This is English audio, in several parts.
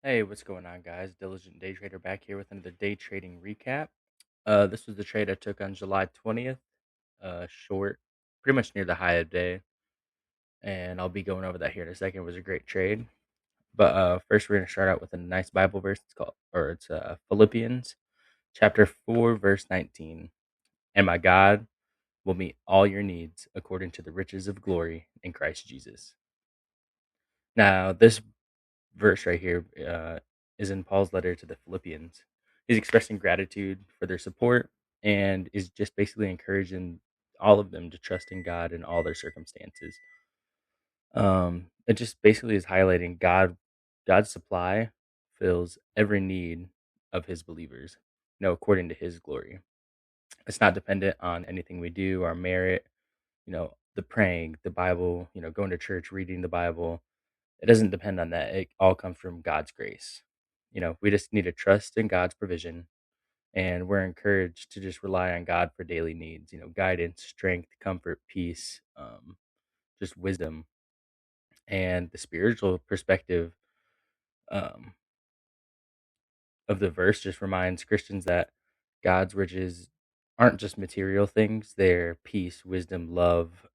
Hey, what's going on, guys? Diligent Day Trader back here with another day trading recap. This was the trade I took on July 20th, short, pretty much near the high of day, and I'll be going over that here in a second. It was a great trade, but first we're going to start out with a nice Bible verse. It's Philippians chapter 4, verse 19. And my God will meet all your needs according to the riches of glory in Christ Jesus. Now, this verse right here is in Paul's letter to the Philippians. He's expressing gratitude for their support and is just basically encouraging all of them to trust in God in all their circumstances. It just basically is highlighting God's supply fills every need of his believers, according to his glory. It's not dependent on anything we do, our merit, the praying, the Bible, going to church, reading the Bible. It doesn't depend on that. It all comes from God's grace. We just need to trust in God's provision, and we're encouraged to just rely on God for daily needs, guidance, strength, comfort, peace, just wisdom. And the spiritual perspective um, of the verse just reminds Christians that God's riches aren't just material things, they're peace, wisdom, love,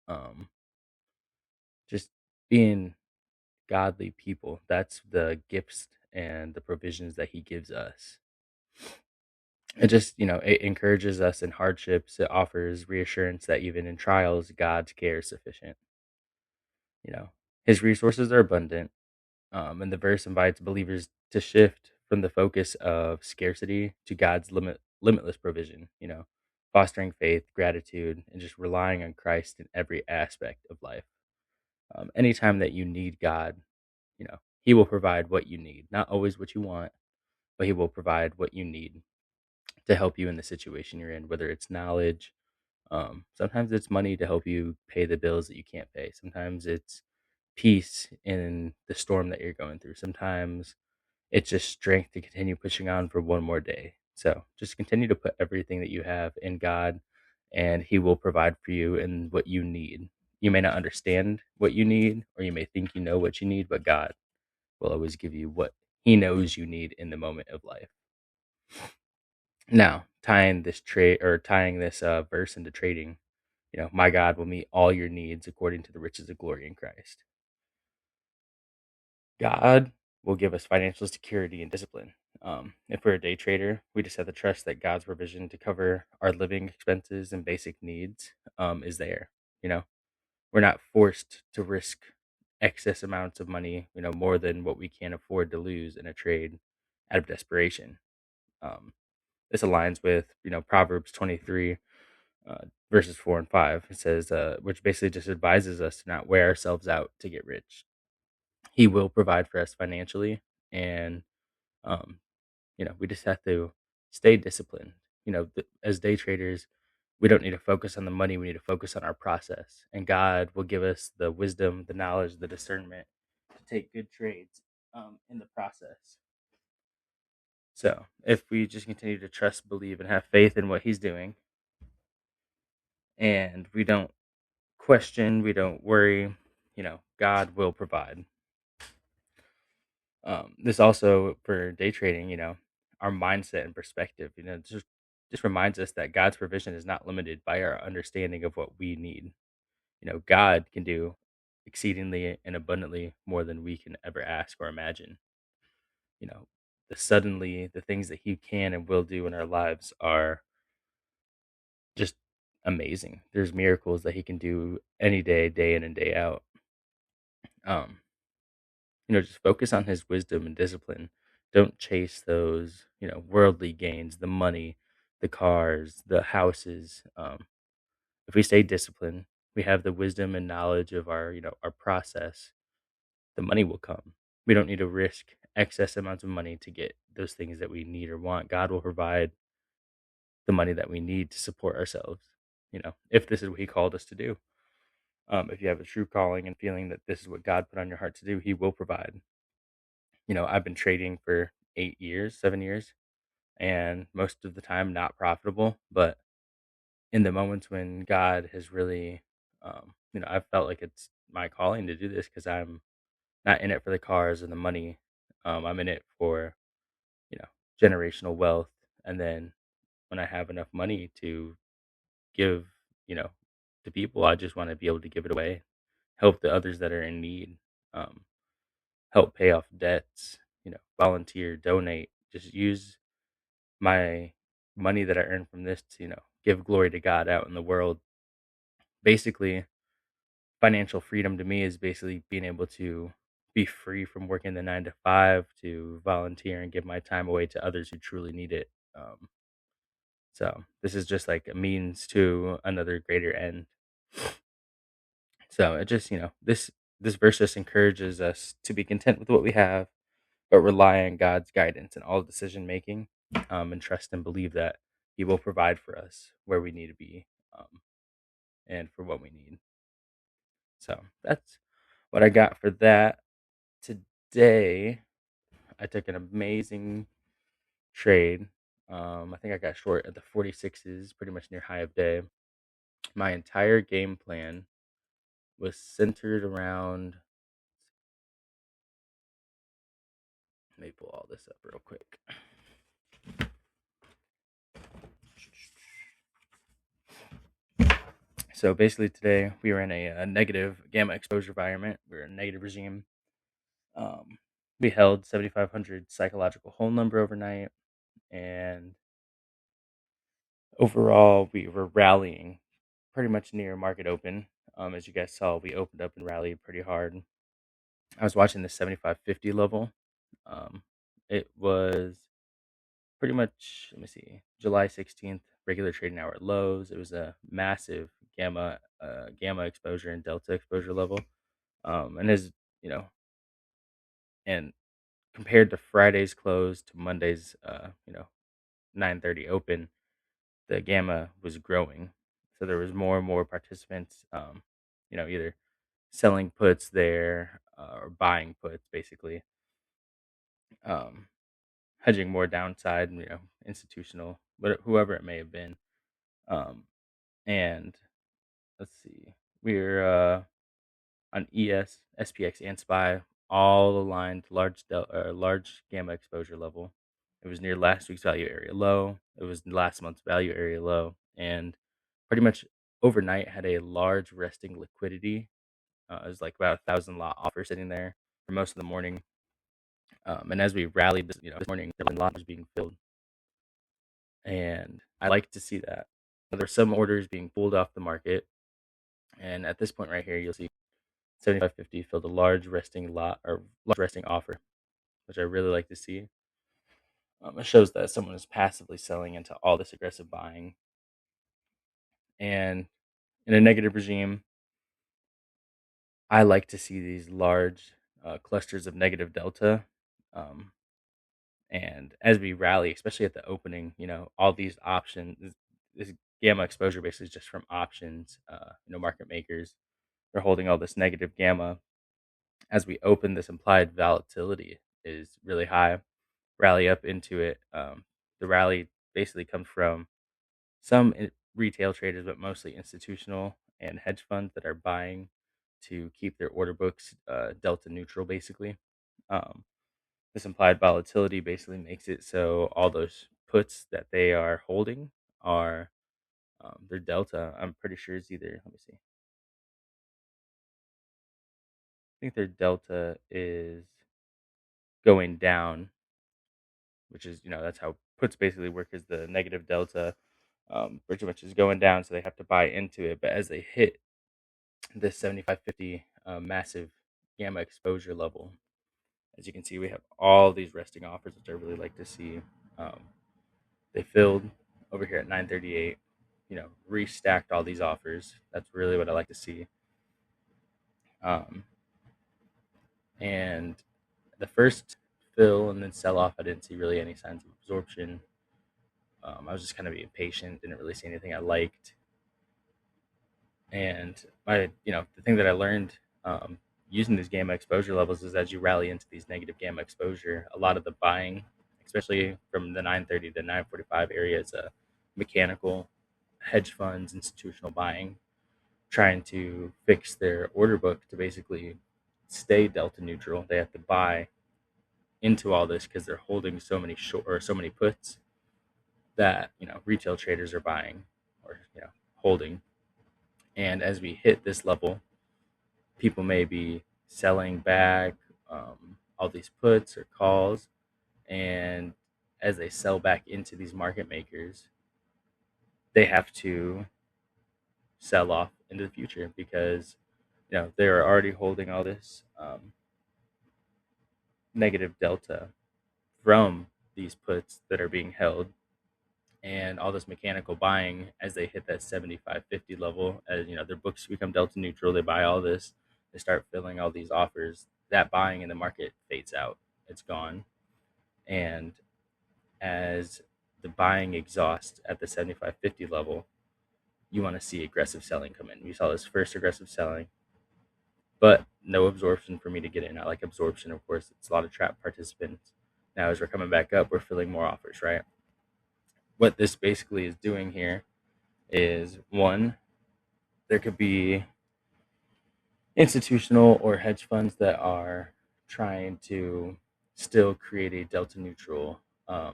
just being godly people. That's the gifts and the provisions that he gives us. It just, it encourages us in hardships. It offers reassurance that even in trials, God's care is sufficient. You know, his resources are abundant. And the verse invites believers to shift from the focus of scarcity to God's limitless provision, fostering faith, gratitude, and just relying on Christ in every aspect of life. Anytime that you need God, he will provide what you need, not always what you want, but he will provide what you need to help you in the situation you're in, whether it's knowledge. Sometimes it's money to help you pay the bills that you can't pay. Sometimes it's peace in the storm that you're going through. Sometimes it's just strength to continue pushing on for one more day. So just continue to put everything that you have in God, and he will provide for you and what you need. You may not understand what you need, or you may think you know what you need, but God will always give you what he knows you need in the moment of life. Now, tying this verse into trading, my God will meet all your needs according to the riches of glory in Christ. God will give us financial security and discipline. If we're a day trader, we just have to trust that God's provision to cover our living expenses and basic needs is there. You know, we're not forced to risk excess amounts of money, more than what we can afford to lose in a trade out of desperation. Um, this aligns with, Proverbs 23, verses 4 and 5. It says, which basically just advises us to not wear ourselves out to get rich. He will provide for us financially, and um, we just have to stay disciplined. As day traders, we don't need to focus on the money. We need to focus on our process, and God will give us the wisdom, the knowledge, the discernment to take good trades in the process. So, if we just continue to trust, believe, and have faith in what He's doing, and we don't question, we don't worry, God will provide. This also for day trading, our mindset and perspective, just reminds us that God's provision is not limited by our understanding of what we need. God can do exceedingly and abundantly more than we can ever ask or imagine. You know, the things that He can and will do in our lives are just amazing. There's miracles that He can do any day, day in and day out. Um, just focus on his wisdom and discipline. Don't chase those, worldly gains, the money, the cars, the houses. If we stay disciplined, we have the wisdom and knowledge of our process, the money will come. We don't need to risk excess amounts of money to get those things that we need or want. God will provide the money that we need to support ourselves, if this is what he called us to do. If you have a true calling and feeling that this is what God put on your heart to do, he will provide. I've been trading for 8 years, 7 years, and most of the time not profitable. But in the moments when God has really, I've felt like it's my calling to do this because I'm not in it for the cars or the money. I'm in it for, you know, generational wealth. And then when I have enough money to give, you know, to people, I just want to be able to give it away, help the others that are in need, um, help pay off debts, volunteer, donate, just use my money that I earn from this to, give glory to God out in the world. Basically, financial freedom to me is basically being able to be free from working the 9 to 5 to volunteer and give my time away to others who truly need it. So this is just like a means to another greater end. So it just, this verse just encourages us to be content with what we have, but rely on God's guidance in all decision making, and trust and believe that He will provide for us where we need to be, um, and for what we need. So that's what I got for that. Today, I took an amazing trade. I think I got short at the 46s, pretty much near high of day. My entire game plan was centered around. Let me pull all this up real quick. So basically, today we were in a negative gamma exposure environment. We were in a negative regime. Um, we held 7,500 psychological whole number overnight, and overall, we were rallying pretty much near market open. As you guys saw, we opened up and rallied pretty hard. I was watching the 75.50 level. Um, it was pretty much, let me see, July 16th, regular trading hour lows. It was a massive gamma exposure and delta exposure level. And as you know, and compared to Friday's close to Monday's, 9:30 open, the gamma was growing. So there was more and more participants, either selling puts there, or buying puts, basically, um, hedging more downside, institutional, whoever it may have been. Um, and let's see, we're on ES, SPX, and SPY, all aligned to large gamma exposure level. It was near last week's value area low. It was last month's value area low, and pretty much overnight had a large resting liquidity. It was like about 1,000 lot offer sitting there for most of the morning. And as we rallied this morning, the lot was being filled, and I like to see that. There were some orders being pulled off the market, and at this point right here, you'll see 75.50 filled a large resting lot or large resting offer, which I really like to see. It shows that someone is passively selling into all this aggressive buying. And in a negative regime, I like to see these large clusters of negative delta. Um, and as we rally, especially at the opening, all these options, this gamma exposure basically is just from options, market makers. They're holding all this negative gamma. As we open, this implied volatility is really high. Rally up into it. The rally basically comes from some retail traders, but mostly institutional and hedge funds that are buying to keep their order books delta neutral, basically. Um, this implied volatility basically makes it so all those puts that they are holding are their delta. I'm pretty sure it's either, let me see, I think their delta is going down, which is, that's how puts basically work, is the negative delta, pretty much is going down, so they have to buy into it. But as they hit this 75.50 massive gamma exposure level, as you can see, we have all these resting offers, which I really like to see. Um, they filled over here at 9:38, restacked all these offers. That's really what I like to see. Um, and the first fill and then sell off, I didn't see really any signs of absorption. I was just kind of being patient, didn't really see anything I liked. And the thing that I learned, using these gamma exposure levels, is as you rally into these negative gamma exposure, a lot of the buying, especially from the 9:30 to 9:45 area, is mechanical hedge funds, institutional buying, trying to fix their order book to basically stay delta neutral. They have to buy into all this because they're holding so many short or so many puts that retail traders are buying or holding. And as we hit this level, people may be selling back all these puts or calls, and as they sell back into these market makers, they have to sell off into the future because they're already holding all this negative delta from these puts that are being held, and all this mechanical buying as they hit that 75-50 level. As their books become delta neutral, they buy all this, they start filling all these offers. That buying in the market fades out, it's gone. And as the buying exhausts at the 75-50 level, you want to see aggressive selling come in. You saw this first aggressive selling, but no absorption for me to get in. I like absorption, of course. It's a lot of trap participants. Now, as we're coming back up, we're filling more offers, right? What this basically is doing here is, one, there could be institutional or hedge funds that are trying to still create a um,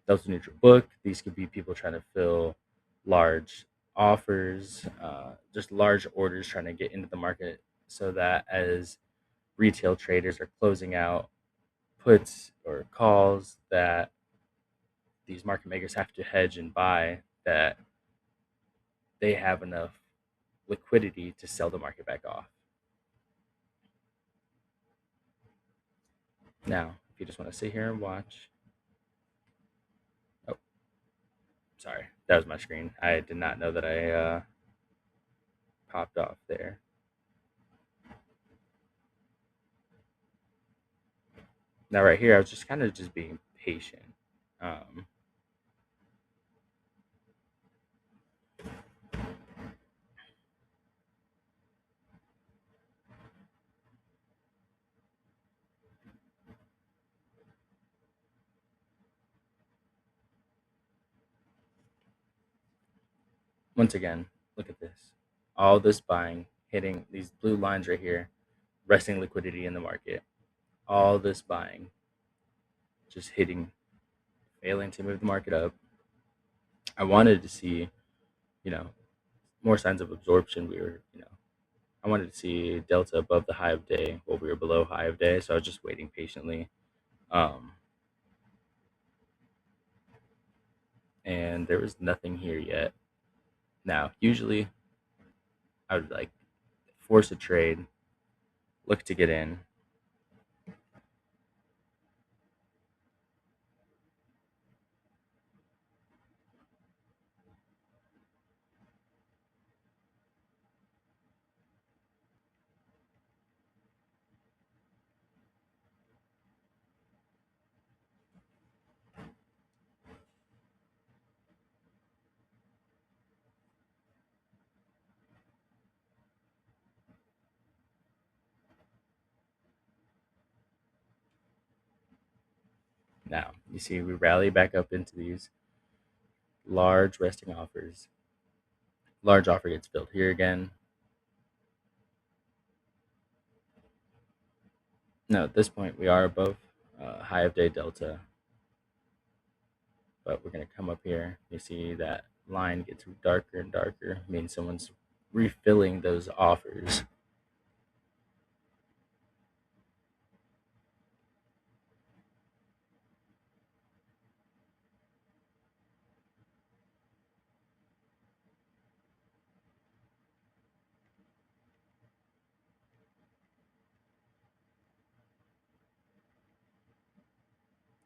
delta neutral book. These could be people trying to fill large offers, just large orders, trying to get into the market so that as retail traders are closing out puts or calls that these market makers have to hedge and buy, that they have enough liquidity to sell the market back off. Now, if you just want to sit here and watch, oh, sorry, that was my screen. I did not know that I popped off there. Now, right here, I was just kind of just being patient. Um, Once again, look at this. All this buying hitting these blue lines right here, resting liquidity in the market. All this buying just hitting, failing to move the market up. I wanted to see, you know, more signs of absorption. I wanted to see delta above the high of day while we were below high of day. So I was just waiting patiently. Um, and there was nothing here yet. Now, usually I would like force a trade, look to get in. Now, you see, we rally back up into these large resting offers. Large offer gets filled here again. Now, at this point, we are above high of day delta, but we're going to come up here. You see that line gets darker and darker, means someone's refilling those offers.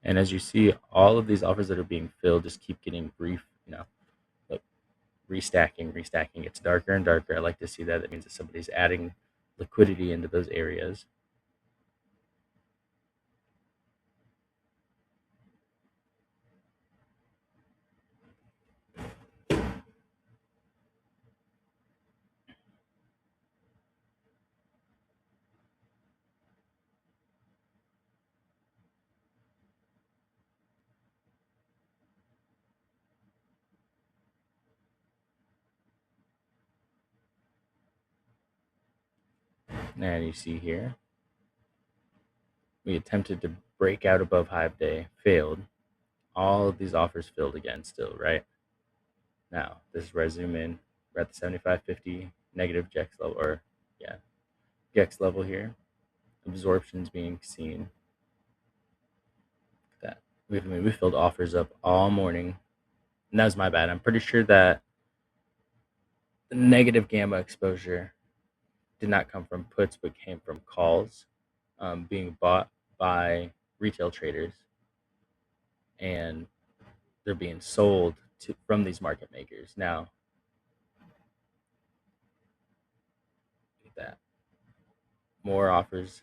And as you see, all of these offers that are being filled just keep getting like restacking. It's darker and darker. I like to see that. That means that somebody's adding liquidity into those areas. And you see here, We attempted to break out above hive day, failed. All of these offers filled again still, right? Now, this is where I zoom in. We're at the 7550 negative GEX level, or yeah, GEX level here. Absorptions being seen. That we filled offers up all morning, and that was my bad. I'm pretty sure that the negative gamma exposure did not come from puts, but came from calls being bought by retail traders, and they're being sold from these market makers. Now, that more offers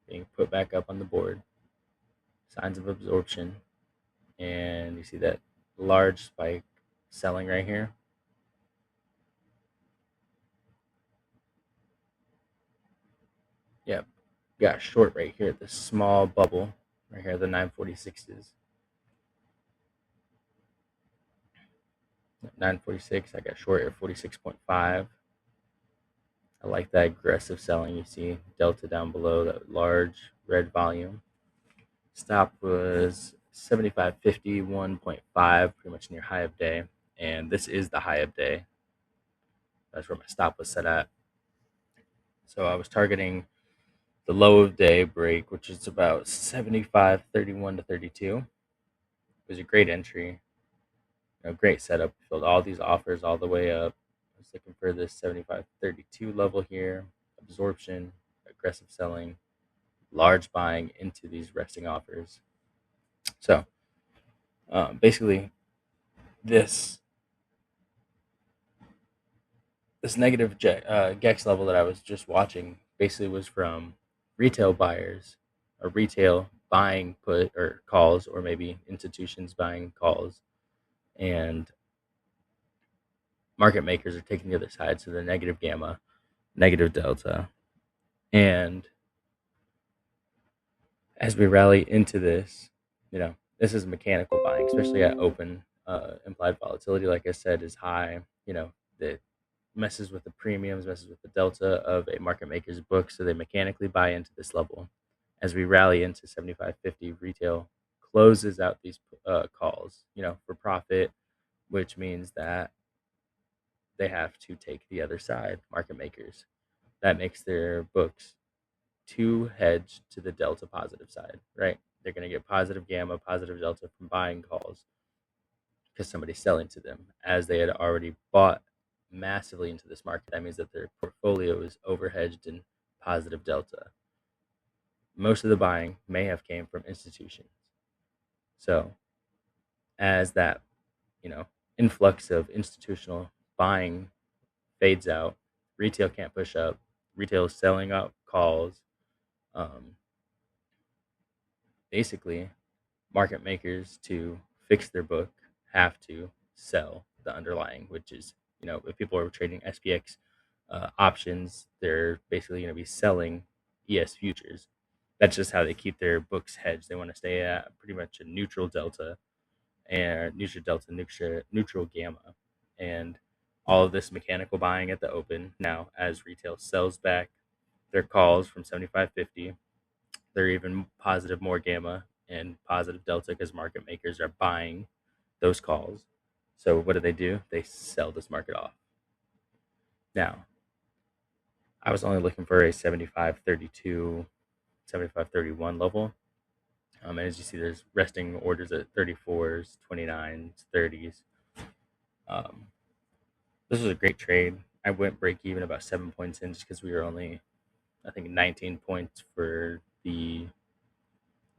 being put back up on the board, signs of absorption, and you see that large spike selling right here. Yep, got short right here at this small bubble right here, the 946s. 946, I got short at 46.5. I like that aggressive selling. You see delta down below, that large red volume. Stop was 75.51.5, pretty much near high of day. And this is the high of day. That's where my stop was set at. So I was targeting the low of day break, which is about 75.31 to 32. It was a great entry, great setup. Filled all these offers all the way up. I was looking for this 75.32 level here. Absorption, aggressive selling, large buying into these resting offers. So basically, this negative GEX level that I was just watching basically was from retail buyers or retail buying put or calls, or maybe institutions buying calls, and market makers are taking the other side. So the negative gamma, negative delta. And as we rally into this, this is mechanical buying, especially at open. Implied volatility, like I said, is high. That messes with the premiums, messes with the delta of a market maker's book, so they mechanically buy into this level. As we rally into 75.50, retail closes out these calls, for profit, which means that they have to take the other side, market makers. That makes their books too hedged to the delta positive side, right? They're going to get positive gamma, positive delta from buying calls because somebody's selling to them as they had already bought massively into this market. That means that their portfolio is overhedged in positive delta. Most of the buying may have came from institutions. So as that, influx of institutional buying fades out, retail can't push up. Retail is selling out calls. Um, Basically, market makers, to fix their book, have to sell the underlying, which is, if people are trading SPX options, they're basically going to be selling ES futures. That's just how they keep their books hedged. They want to stay at pretty much a neutral delta, and neutral gamma, and all of this mechanical buying at the open. Now, as retail sells back their calls from 75.50, they're even positive more gamma and positive delta because market makers are buying those calls. So what do? They sell this market off. Now, I was only looking for a 75.32, 75.31 level. And as you see, there's resting orders at 34s, 29s, 30s. Um, this was a great trade. I went break even about 7 points in just because we were only, I think, 19 points for the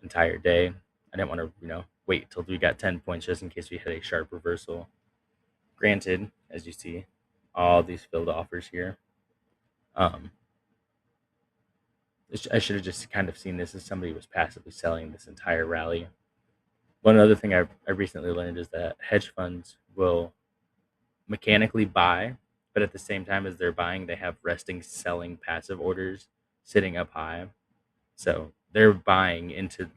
entire day. I didn't want to, wait till we got 10 points just in case we had a sharp reversal. Granted, as you see, all these filled offers here. Um, I should have just kind of seen this as somebody was passively selling this entire rally. One other thing I recently learned is that hedge funds will mechanically buy, but at the same time as they're buying, they have resting selling passive orders sitting up high. So they're buying into,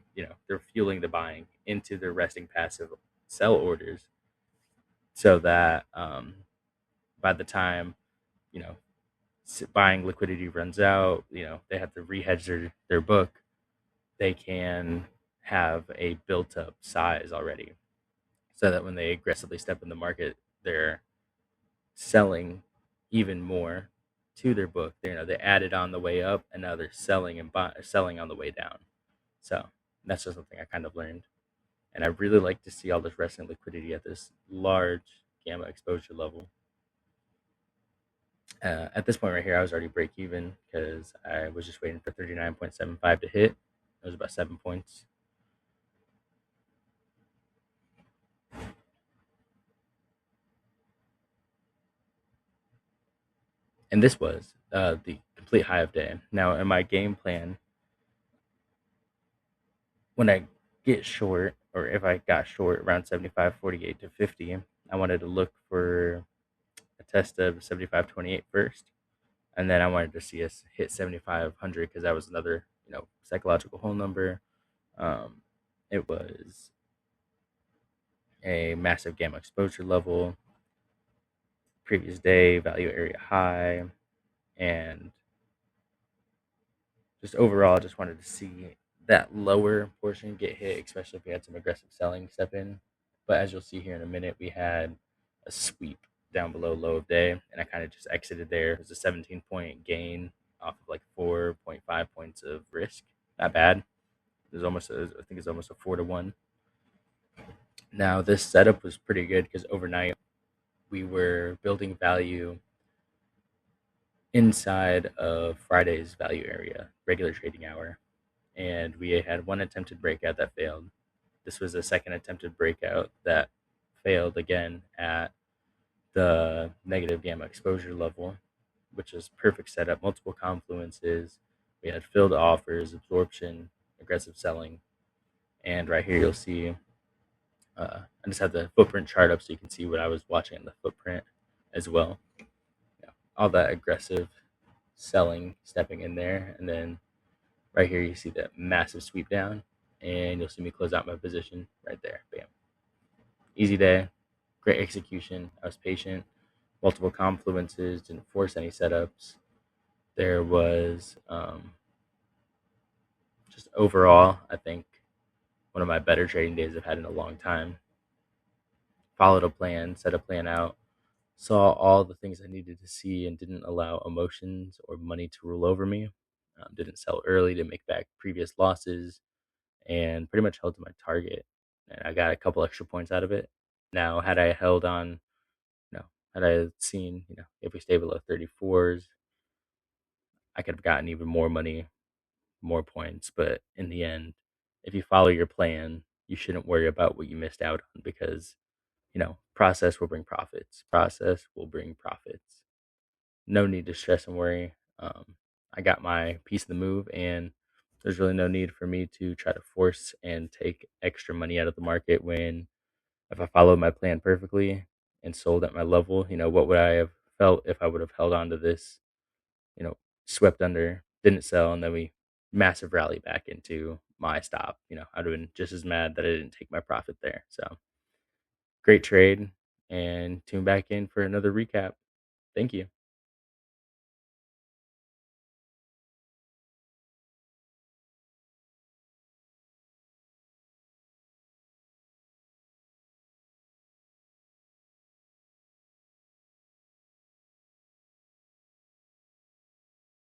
they're fueling the buying into their resting passive sell orders, so that by the time, you know, buying liquidity runs out, they have to rehedge their book, they can have a built up size already, so that when they aggressively step in the market, they're selling even more to their book. They added on the way up, and now they're selling and selling on the way down. So that's just something I kind of learned, and I really like to see all this resting liquidity at this large gamma exposure level. At this point right here, I was already break even because I was just waiting for 39.75 to hit. It was about 7 points. And this was the complete high of day. Now, in my game plan, when I get short, or if I got short around 75.48 to 50, I wanted to look for a test of 75.28 first. And then I wanted to see us hit 7,500 because that was another, psychological whole number. Um, it was a massive gamma exposure level, previous day value area high, and just overall, I just wanted to see that lower portion get hit, especially if we had some aggressive selling step in. But as you'll see here in a minute, we had a sweep down below low of day, and I kind of just exited there. It was a 17-point gain off of like 4.5 points of risk. Not bad. I think it's almost a 4-to-1. Now this setup was pretty good because overnight we were building value inside of Friday's value area, regular trading hour, and we had one attempted breakout that failed. This was a second attempted breakout that failed again at the negative gamma exposure level, which is perfect setup, multiple confluences. We had filled offers, absorption, aggressive selling, and right here you'll see. I just have the footprint chart up so you can see what I was watching in the footprint as well. Yeah, all that aggressive selling stepping in there, and then right here you see that massive sweep down, and you'll see me close out my position right there. Bam. Easy day, great execution. I was patient, multiple confluences, didn't force any setups. There was just overall, I think, one of my better trading days I've had in a long time. Followed a plan, set a plan out, saw all the things I needed to see, and didn't allow emotions or money to rule over me. Didn't sell early to make back previous losses, and pretty much held to my target. And I got a couple extra points out of it. Now, had I held on, had I seen, if we stay below 34s, I could have gotten even more money, more points. But in the end, if you follow your plan, you shouldn't worry about what you missed out on because, process will bring profits. Process will bring profits. No need to stress and worry. I got my piece of the move, and there's really no need for me to try to force and take extra money out of the market when if I followed my plan perfectly and sold at my level, what would I have felt if I would have held on to this, you know, swept under, didn't sell, and then we massive rally back into my stop. I'd have been just as mad that I didn't take my profit there. So great trade, and tune back in for another recap. Thank you.